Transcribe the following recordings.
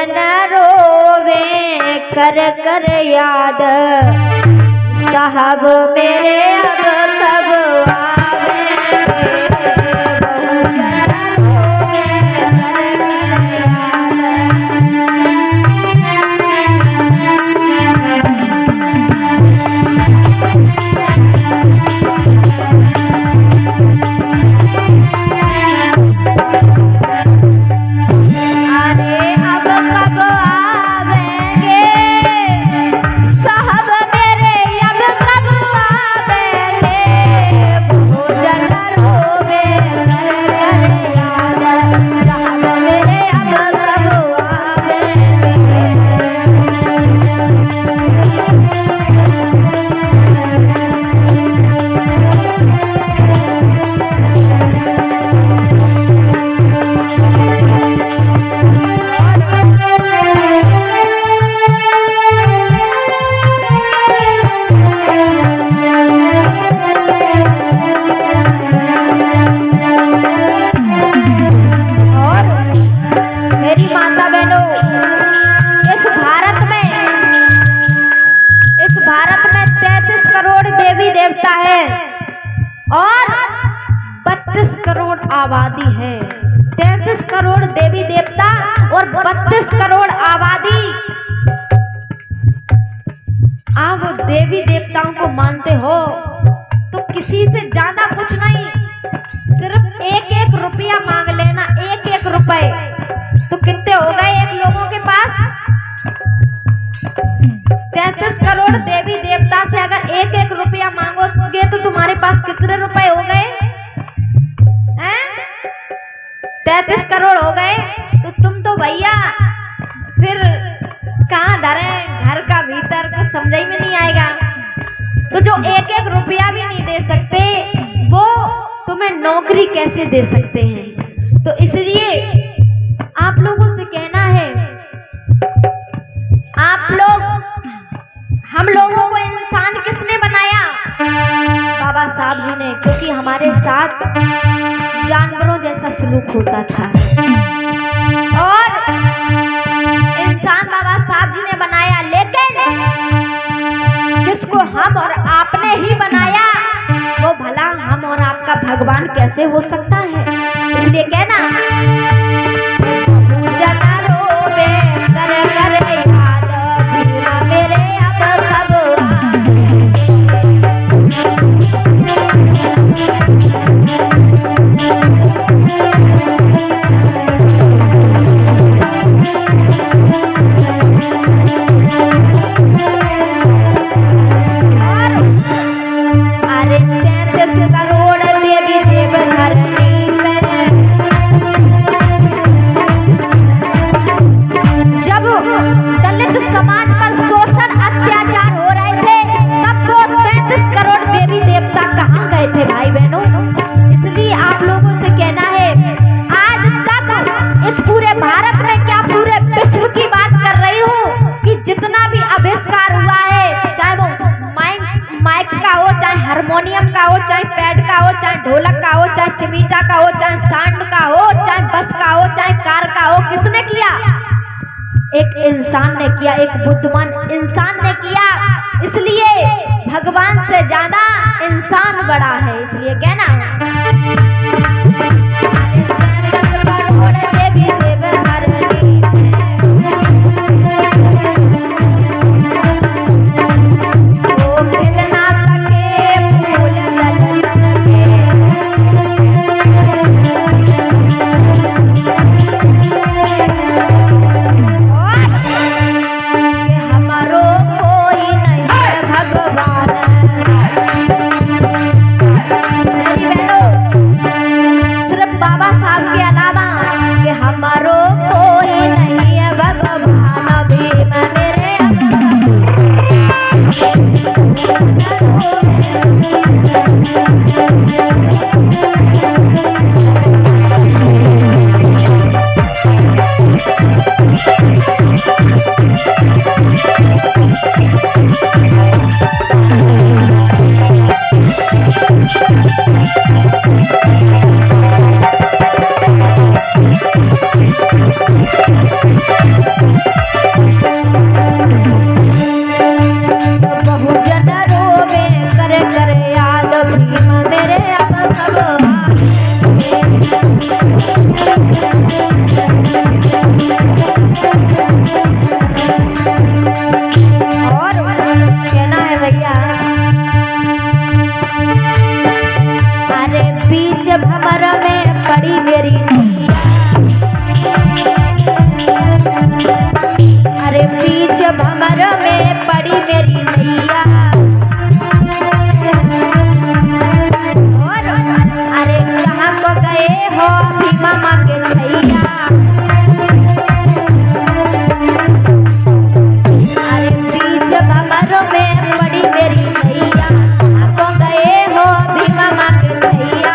जन रोवे कर कर याद, साहब मेरे अब कब आवेंगे। आबादी है। 33 करोड़ देवी देवता और 32 करोड़ आबादी। आप देवी देवताओं को मानते हो तो किसी से ज्यादा कुछ नहीं, सिर्फ एक एक रुपया मांग लेना, एक एक रुपए। तो कितने हो गए एक लोगों के पास? 33 करोड़ देवी देवता से अगर एक एक रुपया मांगोगे तो तुम्हारे पास कितने रुपए हो गए? 33 करोड़ हो गए। तो तुम तो भैया फिर कहाँ धरे घर का भीतर, कुछ समझ में नहीं आएगा। तो जो एक एक रुपया भी नहीं दे सकते वो तुम्हें नौकरी कैसे दे सकते हैं? तो इसलिए आप लोगों से कहना है, आप लोग, हम लोगों को इंसान किसने बनाया? बाबा साहब जी ने, क्योंकि हमारे साथ जानवरों जैसा सलूक होता था और इंसान बाबा साहब जी ने बनाया। लेकिन जिसको हम और आपने ही बनाया वो भला हम और आपका भगवान कैसे हो सकता है? इसलिए कहना जना रोवे कर कर याद, मेरे अब कब हारमोनियम का हो, चाहे पैड का हो, चाहे ढोलक का हो, चाहे चिमीटा का हो, चाहे सांड का हो, चाहे बस का हो, चाहे कार का हो, किसने किया? एक इंसान ने किया, एक बुद्धिमान इंसान ने किया। इसलिए भगवान से ज्यादा इंसान बड़ा है। इसलिए कहना भगवान अरे बीच भंवर में पड़ी मेरी नैया, और अरे कहाँ को गए हो भीमा माँ के छैया। अरे बीच भंवर में पड़ी मेरी नैया, कहाँ को गए हो भीमा माँ के छैया।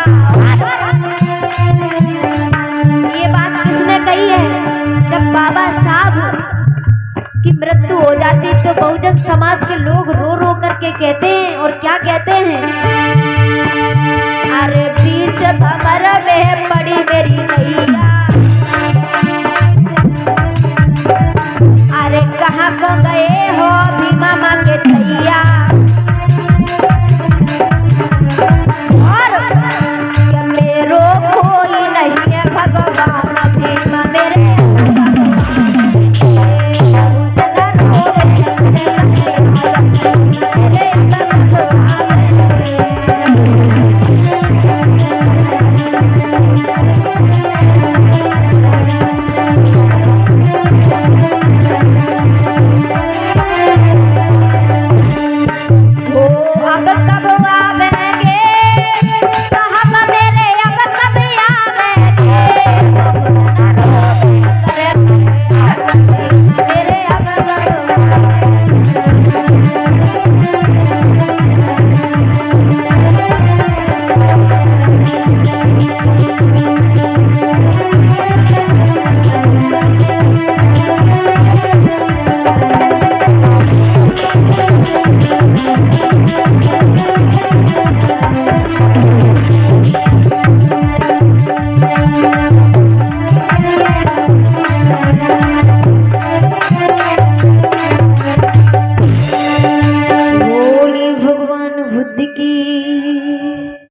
ये बात किसने कही है? जब बाबा साहब की मृत्यु हो जाती तो बहुजन समाज के लोग रो रो करके कहते हैं, और क्या कहते हैं? अरे बीच भंवर में पड़ी